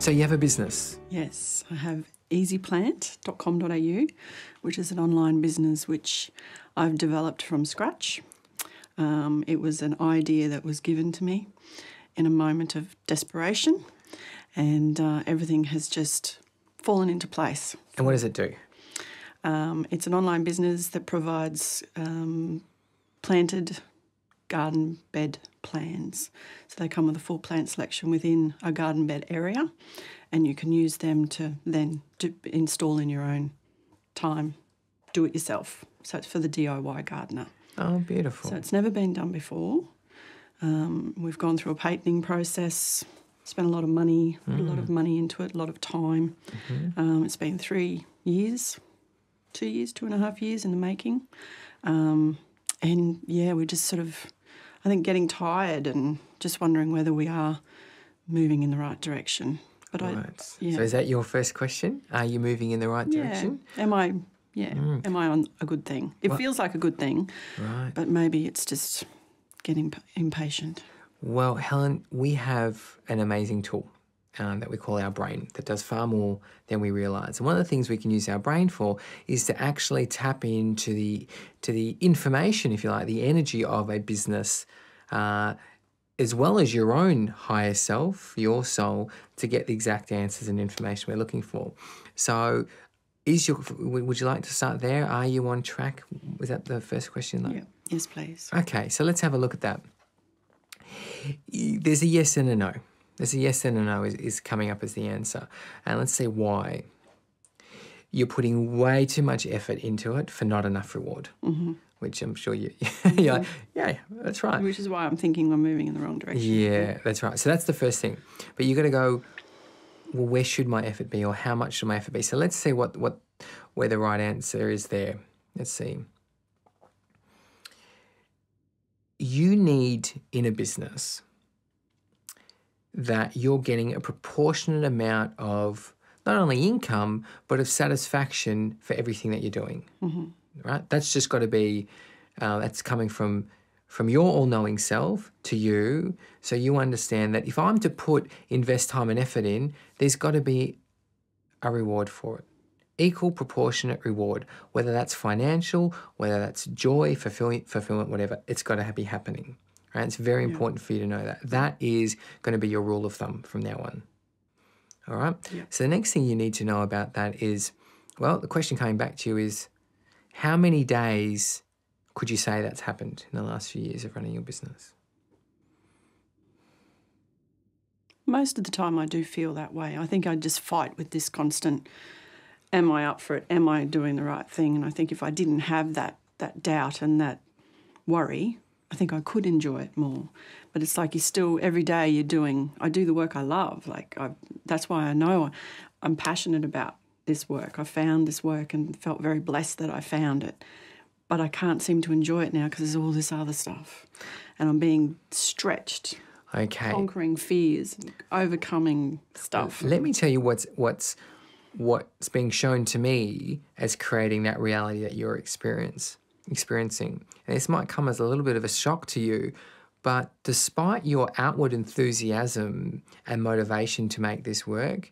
So you have a business? Yes, I have easyplant.com.au, which is an online business which I've developed from scratch. It was an idea that was given to me in a moment of desperation, and everything has just fallen into place. And what does it do? It's an online business that provides planted garden bed plans. So they come with a full plant selection within a garden bed area, and you can use them to then install in your own time, do it yourself. So it's for the DIY gardener. Oh, beautiful. So it's never been done before. We've gone through a patenting process, spent a lot of money, put a lot of money into it, a lot of time. It's been 3 years, 2.5 years in the making. And yeah, we're just sort of, I think, getting tired and just wondering whether we are moving in the right direction. But Right. So is that your first question? Are you moving in the right direction? Am I on a good thing? It feels like a good thing, Right. but maybe it's just getting impatient. Well, Helen, we have an amazing tool that we call our brain that does far more than we realise. And one of the things we can use our brain for is to actually tap into the information, if you like, the energy of a business, as well as your own higher self, your soul, to get the exact answers and information we're looking for. So would you like to start there? Are you on track? Was that the first question? Yeah. Yes, please. Okay, so let's have a look at that. There's a yes and a no. There's a yes and a no is coming up as the answer. And let's see why. You're putting way too much effort into it for not enough reward, which I'm sure you're like, yeah, that's right. Which is why I'm thinking we're moving in the wrong direction. Yeah, that's right. So that's the first thing. But you got to go, well, where should my effort be, or how much should my effort be? So let's see where the right answer is there. Let's see. You need in a business that you're getting a proportionate amount of not only income, but of satisfaction for everything that you're doing, right? That's just got to be, that's coming from your all-knowing self to you, so you understand that if I'm to invest time and effort in, there's got to be a reward for it. Equal, proportionate reward, whether that's financial, whether that's joy, fulfillment, whatever, it's got to be happening. Right? It's very important for you to know that. That is going to be your rule of thumb from now on. All right? Yeah. So the next thing you need to know about that is, well, the question coming back to you is, how many days could you say that's happened in the last few years of running your business? Most of the time I do feel that way. I think I just fight with this constant, am I up for it? Am I doing the right thing? And I think if I didn't have that doubt and that worry, I think I could enjoy it more. But it's like every day I do the work I love. That's why I know I'm passionate about this work. I found this work and felt very blessed that I found it. But I can't seem to enjoy it now because there's all this other stuff. And I'm being stretched, conquering fears, overcoming stuff. Let me tell you what's being shown to me as creating that reality that you're experiencing. And this might come as a little bit of a shock to you, but despite your outward enthusiasm and motivation to make this work,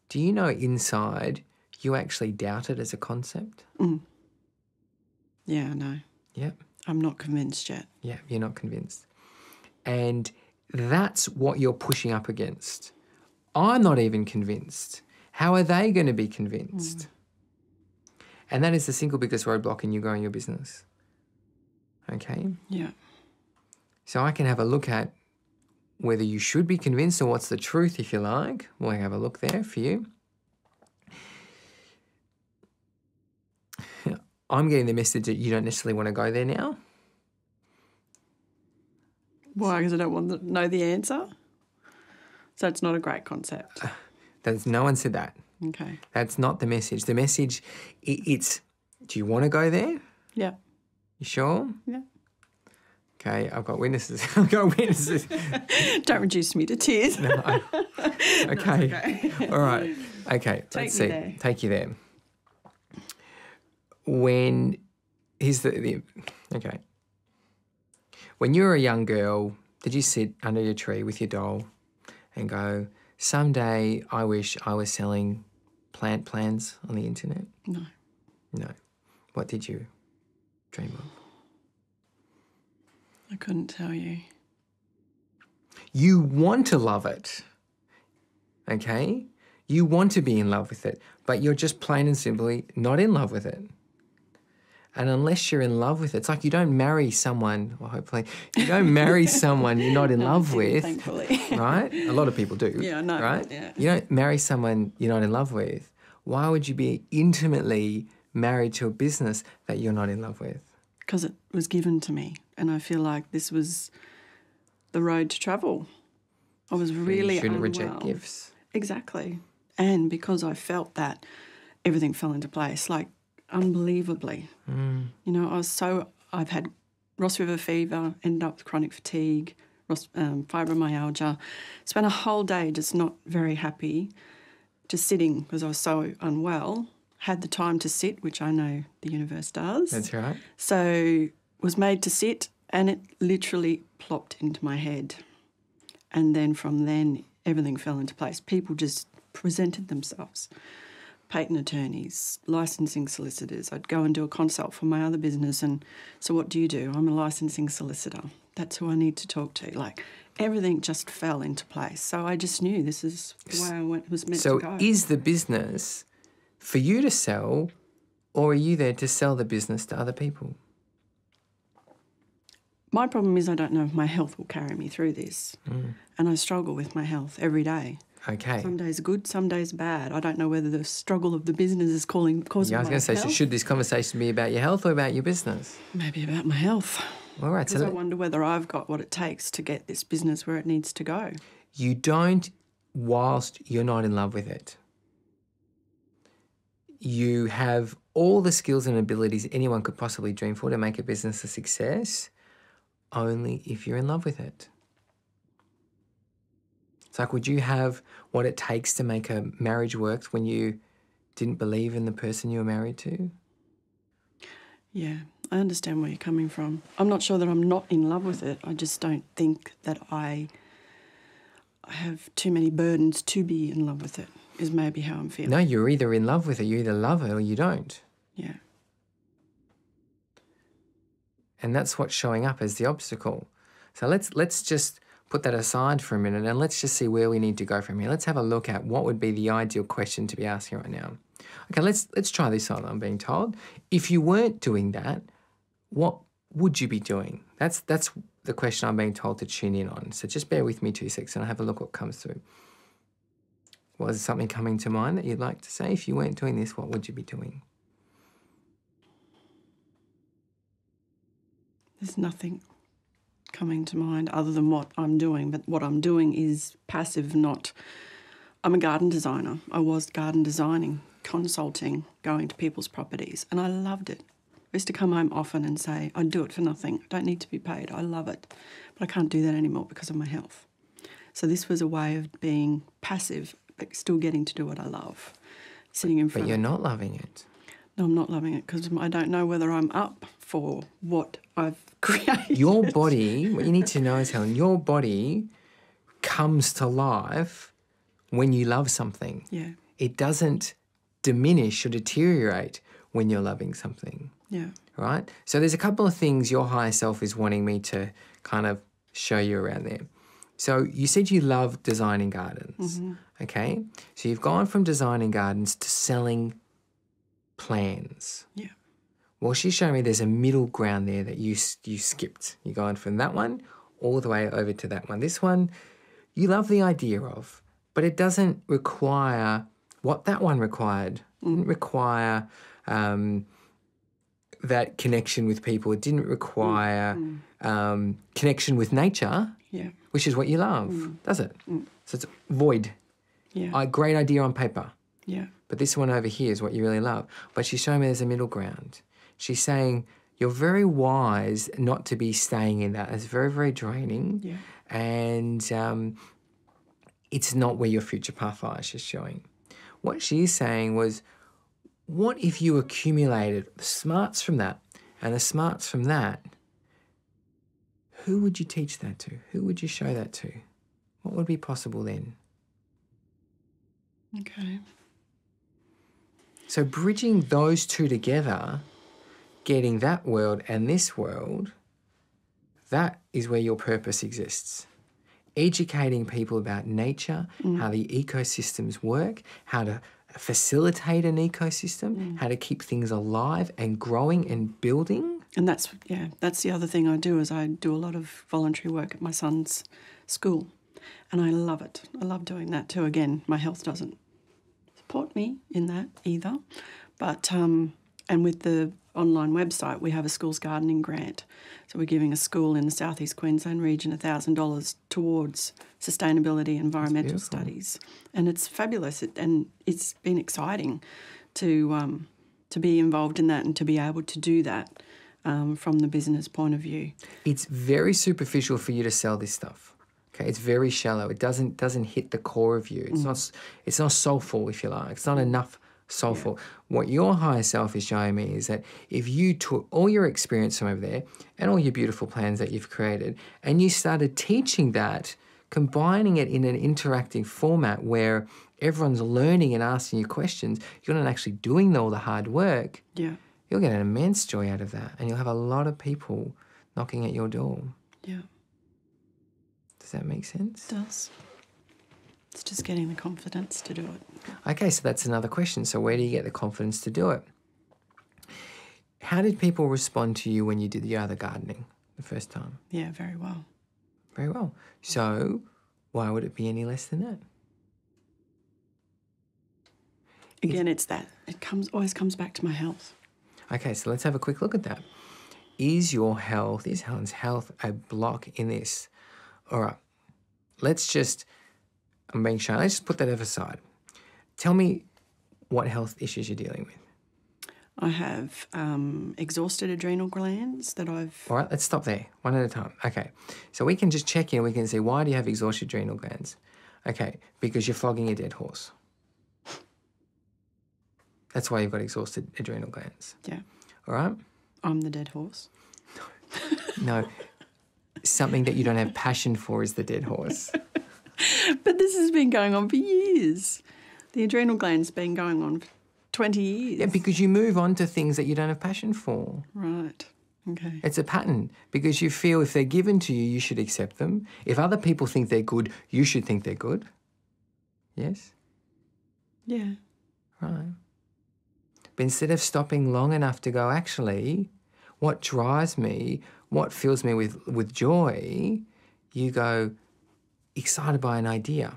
do you know inside you actually doubt it as a concept? Yeah, I know. Yep. I'm not convinced yet. Yeah, you're not convinced. And that's what you're pushing up against. I'm not even convinced. How are they going to be convinced? And that is the single biggest roadblock in you growing your business. Okay? Yeah. So I can have a look at whether you should be convinced or what's the truth, if you like. We'll have a look there for you. I'm getting the message that you don't necessarily want to go there now. Why? Because I don't want to know the answer? So it's not a great concept. No one said that. Okay. That's not the message. The message, it's, do you want to go there? Yeah. You sure? Yeah. Okay, I've got witnesses. Don't reduce me to tears. No. Okay. All right. Okay, let's see. There. Take you there. Okay. When you were a young girl, did you sit under your tree with your doll and go, someday I wish I was selling plant plans on the internet? No. No. What did you dream of? I couldn't tell you. You want to love it, okay? You want to be in love with it, but you're just plain and simply not in love with it. And unless you're in love with it, it's like you don't marry someone, well, hopefully, you don't marry someone you're not in love with. Thankfully. Right? A lot of people do. Yeah, I know. Right? Yeah. You don't marry someone you're not in love with. Why would you be intimately married to a business that you're not in love with? Because it was given to me, and I feel like this was the road to travel. I was really You shouldn't unwell. reject gifts. Exactly. And because I felt that, everything fell into place, like unbelievably. You know, I've had Ross River fever, ended up with chronic fatigue, fibromyalgia, spent a whole day just not very happy, just sitting because I was so unwell. Had the time to sit, which I know the universe does. That's right. So was made to sit, and it literally plopped into my head. And then from then, everything fell into place. People just presented themselves. Patent attorneys, licensing solicitors. I'd go and do a consult for my other business, and so what do? I'm a licensing solicitor. That's who I need to talk to. Like, everything just fell into place. So I just knew this is the way I was meant to go. So is the business for you to sell, or are you there to sell the business to other people? My problem is I don't know if my health will carry me through this. And I struggle with my health every day. Okay. Some days are good, some days are bad. I don't know whether the struggle of the business is causing I was going to say, so health. should this conversation be about your health or about your business? Maybe about my health. All right. Because I wonder whether I've got what it takes to get this business where it needs to go. You don't whilst you're not in love with it. You have all the skills and abilities anyone could possibly dream for to make a business a success, only if you're in love with it. It's like, would you have what it takes to make a marriage work when you didn't believe in the person you were married to? Yeah, I understand where you're coming from. I'm not sure that I'm not in love with it. I just don't think that I have too many burdens to be in love with it, is maybe how I'm feeling. No, you're either in love with it, you either love it or you don't. Yeah. And that's what's showing up as the obstacle. So let's just put that aside for a minute and let's just see where we need to go from here. Let's have a look at what would be the ideal question to be asking right now. Okay, let's try this on, I'm being told. If you weren't doing that, what would you be doing? That's the question I'm being told to tune in on. So just bear with me 2 seconds and I'll have a look what comes through. Was something coming to mind that you'd like to say? If you weren't doing this, what would you be doing? There's nothing coming to mind other than what I'm doing, but what I'm doing is passive, not... I'm a garden designer. I was garden designing, consulting, going to people's properties, and I loved it. I used to come home often and say, I'd do it for nothing. I don't need to be paid. I love it. But I can't do that anymore because of my health. So this was a way of being passive, but still getting to do what I love, sitting in front But you're not loving it. No, I'm not loving it because I don't know whether I'm up for what I've created. Your body, what you need to know is, Helen, your body comes to life when you love something. Yeah. It doesn't diminish or deteriorate when you're loving something. Yeah. Right? So there's a couple of things your higher self is wanting me to kind of show you around there. So you said you love designing gardens. Okay? So you've gone from designing gardens to selling plans. Yeah. Well, she's showing me there's a middle ground there that you skipped. You're going from that one all the way over to that one. This one, you love the idea of, but it doesn't require what that one required. It didn't require that connection with people. It didn't require connection with nature, which is what you love, does it? So it's void. Yeah. A great idea on paper. Yeah. But this one over here is what you really love. But she's showing me there's a middle ground. She's saying you're very wise not to be staying in that. It's very, very draining. Yeah. And it's not where your future path lies, she's showing. What she's saying was, what if you accumulated the smarts from that and the smarts from that? Who would you teach that to? Who would you show that to? What would be possible then? Okay. So bridging those two together, getting that world and this world, that is where your purpose exists. Educating people about nature, how the ecosystems work, how to facilitate an ecosystem, how to keep things alive and growing and building. And that's the other thing I do is I do a lot of voluntary work at my son's school. And I love it. I love doing that too. Again, my health doesn't support me in that either. But, and with the online website, we have a schools gardening grant. So we're giving a school in the southeast Queensland region $1,000 towards sustainability environmental studies. And it's fabulous. And it's been exciting to be involved in that and to be able to do that from the business point of view. It's very superficial for you to sell this stuff. Okay, it's very shallow. It doesn't hit the core of you. It's not soulful, if you like. It's not enough soulful. Yeah. What your higher self is showing me is that if you took all your experience from over there and all your beautiful plans that you've created and you started teaching that, combining it in an interactive format where everyone's learning and asking you questions, you're not actually doing all the hard work, you'll get an immense joy out of that and you'll have a lot of people knocking at your door. Yeah. Does that make sense? It does. It's just getting the confidence to do it. Okay, so that's another question. So where do you get the confidence to do it? How did people respond to you when you did the other gardening the first time? Yeah, very well. Very well. So why would it be any less than that? Again, it's that. It always comes back to my health. Okay, so let's have a quick look at that. Is Helen's health a block in this? All right, I'm being shy. Let's just put that aside. Tell me what health issues you're dealing with. I have exhausted adrenal glands that I've... All right, let's stop there, one at a time. Okay, so we can just check in. We can say, why do you have exhausted adrenal glands? Okay, because you're flogging a dead horse. That's why you've got exhausted adrenal glands. Yeah. All right? I'm the dead horse. No, something that you don't have passion for is the dead horse. But this has been going on for years. The adrenal gland's been going on for 20 years. Yeah, because you move on to things that you don't have passion for. Right. Okay. It's a pattern because you feel if they're given to you, you should accept them. If other people think they're good, you should think they're good. Yes? Yeah. Right. But instead of stopping long enough to go, actually, what drives me, what fills me with joy, you go excited by an idea.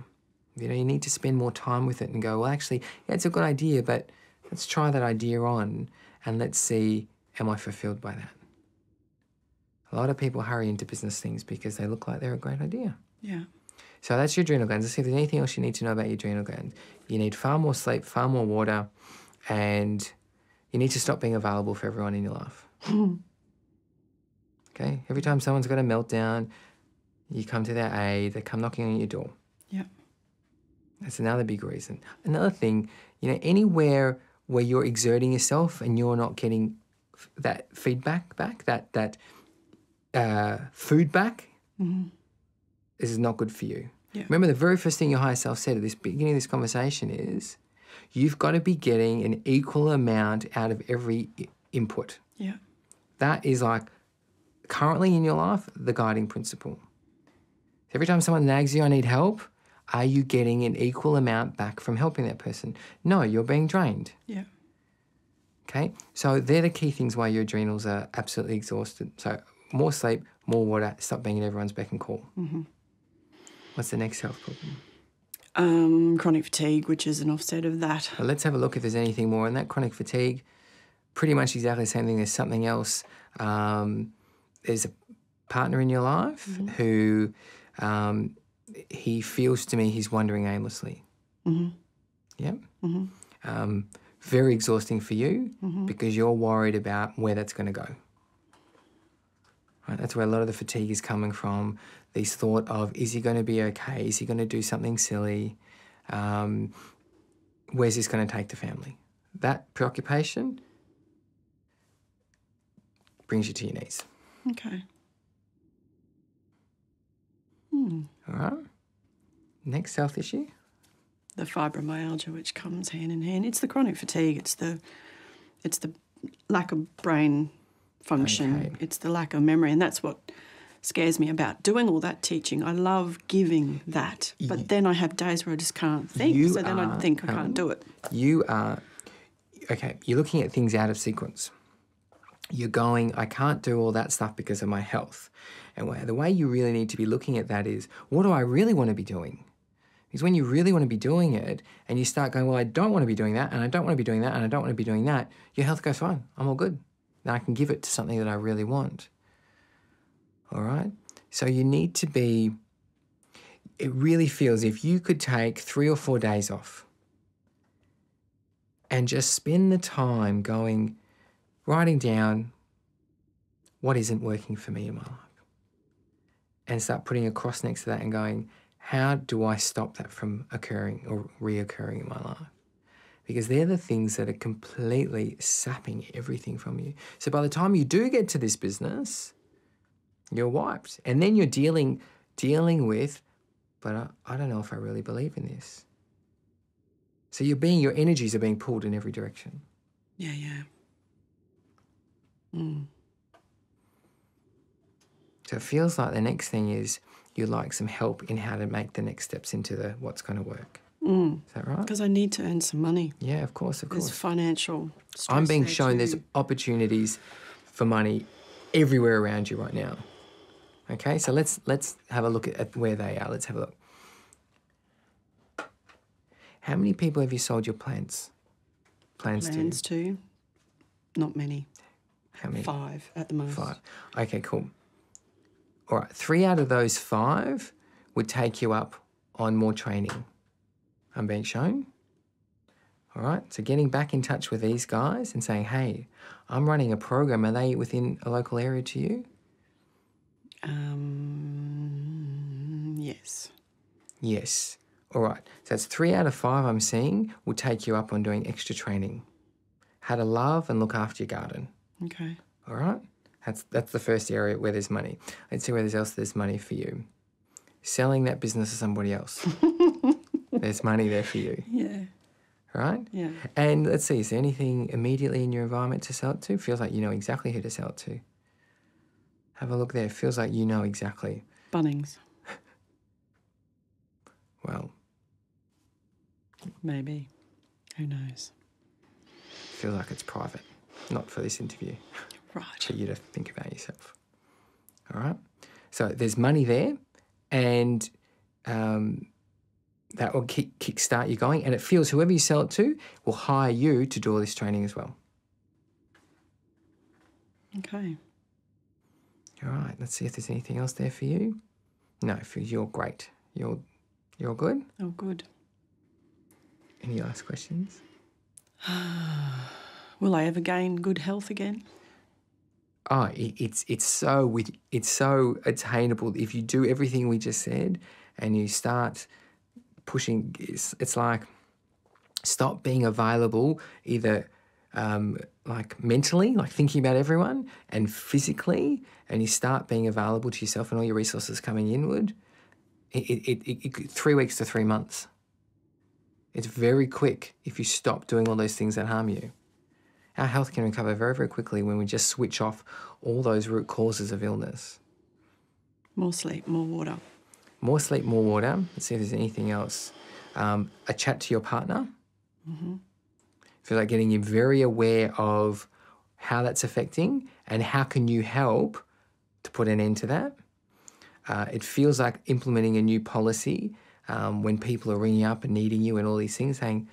You know, you need to spend more time with it and go, well, actually, yeah, it's a good idea, but let's try that idea on and let's see, am I fulfilled by that? A lot of people hurry into business things because they look like they're a great idea. Yeah. So that's your adrenal glands. Let's see if there's anything else you need to know about your adrenal glands. You need far more sleep, far more water, and you need to stop being available for everyone in your life. Okay? Every time someone's got a meltdown, you come to their aid, they come knocking on your door. Yeah. That's another big reason. Another thing, you know, anywhere where you're exerting yourself and you're not getting that feedback back, that food back, this is not good for you. Yeah. Remember, the very first thing your higher self said at this beginning of this conversation is you've got to be getting an equal amount out of every input. Yeah. That is like currently in your life, the guiding principle. Every time someone nags you, I need help, are you getting an equal amount back from helping that person? No, you're being drained. Yeah. Okay? So they're the key things why your adrenals are absolutely exhausted. So more sleep, more water, stop being at everyone's beck and call. Mm-hmm. What's the next health problem? Chronic fatigue, which is an offset of that. Well, let's have a look if there's anything more in that. Chronic fatigue, pretty much exactly the same thing. There's something else. There's a partner in your life who he feels to me he's wandering aimlessly. Mm-hmm. Yep. Mm-hmm. Very exhausting for you because you're worried about where that's going to go. Right? That's where a lot of the fatigue is coming from. This thought of, is he going to be okay? Is he going to do something silly? Where's this going to take the family? That preoccupation brings you to your knees. Okay. All right. Next health issue. the fibromyalgia, which comes hand in hand. It's the chronic fatigue. It's the lack of brain function. Okay. It's the lack of memory, and that's what scares me about doing all that teaching. I love giving that, but then I have days where I just can't think, so then I think I can't do it. You're looking at things out of sequence. You're going, I can't do all that stuff because of my health. And the way you really need to be looking at that is, what do I really want to be doing? Because when you really want to be doing it and you start going, well, I don't want to be doing that, and I don't want to be doing that, and I don't want to be doing that, your health goes fine. I'm all good. Then I can give it to something that I really want. All right? So you need to be, it really feels if you could take 3 or 4 days off and just spend the time going, writing down what isn't working for me in my life, and start putting a cross next to that and going, how do I stop that from occurring or reoccurring in my life? Because they're the things that are completely sapping everything from you. So by the time you do get to this business, you're wiped. And then you're dealing with, but I don't know if I really believe in this. So your energies are being pulled in every direction. Yeah. So it feels like the next thing is you'd like some help in how to make the next steps into what's going to work. Is that right? Because I need to earn some money. Yeah, of course. There's financial stress. I'm being there shown too. there's opportunities for money everywhere around you right now. Okay, so let's have a look at where they are. Let's have a look. How many people have you sold your plans to? Not many. How many? 5 at the most. 5. Okay, cool. All right, 3 out of those 5 would take you up on more training. I'm being shown. All right, so getting back in touch with these guys and saying, hey, I'm running a program. Are they within a local area to you? Yes. Yes. All right, so that's 3 out of 5 I'm seeing will take you up on doing extra training. How to love and look after your garden. Okay. All right? That's the first area where there's money. Let's see where there's money for you. Selling that business to somebody else. There's money there for you. Yeah. Right? Yeah. And let's see, is there anything immediately in your environment to sell it to? Feels like you know exactly who to sell it to. Have a look there. Feels like you know exactly. Bunnings. Well. Maybe. Who knows? Feels like it's private. Not for this interview. Right. For you to think about yourself. All right? So there's money there, and that will kickstart you going, and it feels whoever you sell it to will hire you to do all this training as well. Okay. All right, let's see if there's anything else there for you. No, you're great. You're good? Oh, good. Any last questions? Will I ever gain good health again? Oh, it's so attainable if you do everything we just said and you start pushing. It's like stop being available either like mentally, like thinking about everyone, and physically, and you start being available to yourself and all your resources coming inward. It 3 weeks to 3 months. It's very quick if you stop doing all those things that harm you. Our health can recover very, very quickly when we just switch off all those root causes of illness. More sleep, more water. More sleep, more water. Let's see if there's anything else. A chat to your partner. Mm-hmm. Feel like getting you very aware of how that's affecting and how can you help to put an end to that. It feels like implementing a new policy when people are ringing up and needing you and all these things, saying,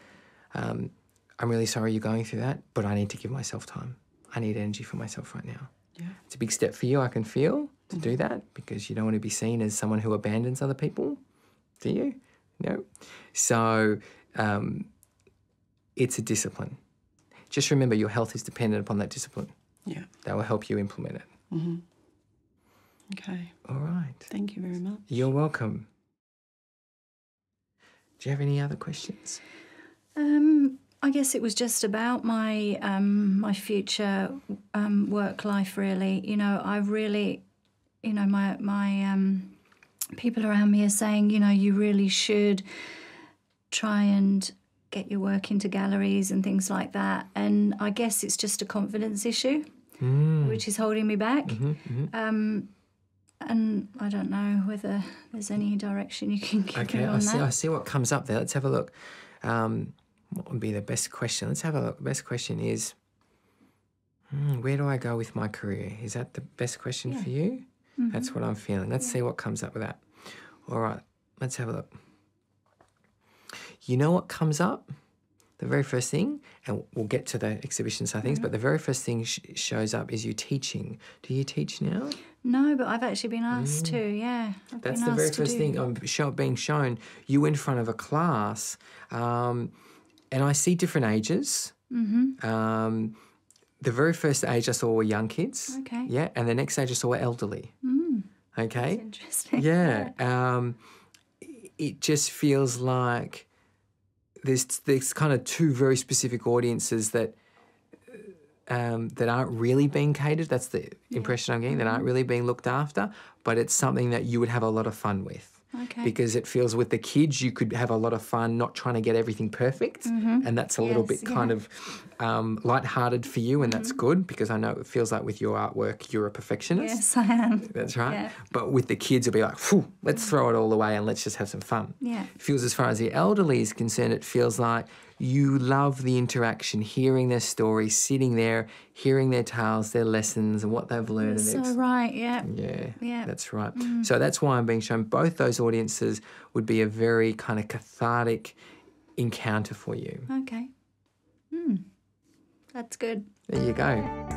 I'm really sorry you're going through that, but I need to give myself time. I need energy for myself right now. Yeah. It's a big step for you, I can feel, to do that, because you don't want to be seen as someone who abandons other people, do you? No. So it's a discipline. Just remember your health is dependent upon that discipline. Yeah. That will help you implement it. Mm-hmm. Okay. All right. Thank you very much. You're welcome. Do you have any other questions? I guess it was just about my my future work life. Really, I really, my. People around me are saying, you really should try and get your work into galleries and things like that. And I guess it's just a confidence issue, which is holding me back. And I don't know whether there's any direction you can give me on that. I see what comes up there. Let's have a look. What would be the best question? Let's have a look. The best question is, where do I go with my career? Is that the best question for you? That's what I'm feeling. Let's see what comes up with that. All right, let's have a look. You know what comes up? The very first thing, and we'll get to the exhibition side of things, but the very first thing shows up is you teaching. Do you teach now? No, but I've actually been asked to, yeah. That's the very first thing I'm being shown. You in front of a class, and I see different ages. The very first age I saw were young kids. Okay. Yeah, and the next age I saw were elderly. Okay. That's interesting. Yeah. It just feels like there's kind of two very specific audiences that aren't really being catered. That's the impression I'm getting, that aren't really being looked after, but it's something that you would have a lot of fun with. Okay. Because it feels with the kids you could have a lot of fun not trying to get everything perfect, and that's a little bit kind of lighthearted for you, and that's good because I know it feels like with your artwork you're a perfectionist. Yes, I am. That's right. Yeah. But with the kids it'll be like, phew, let's throw it all away and let's just have some fun. Yeah. It feels as far as the elderly is concerned, it feels like you love the interaction, hearing their stories, sitting there, hearing their tales, their lessons and what they've learned. So right, yeah. Yeah, that's right. So that's why I'm being shown both those audiences would be a very kind of cathartic encounter for you. Okay. That's good. There you go.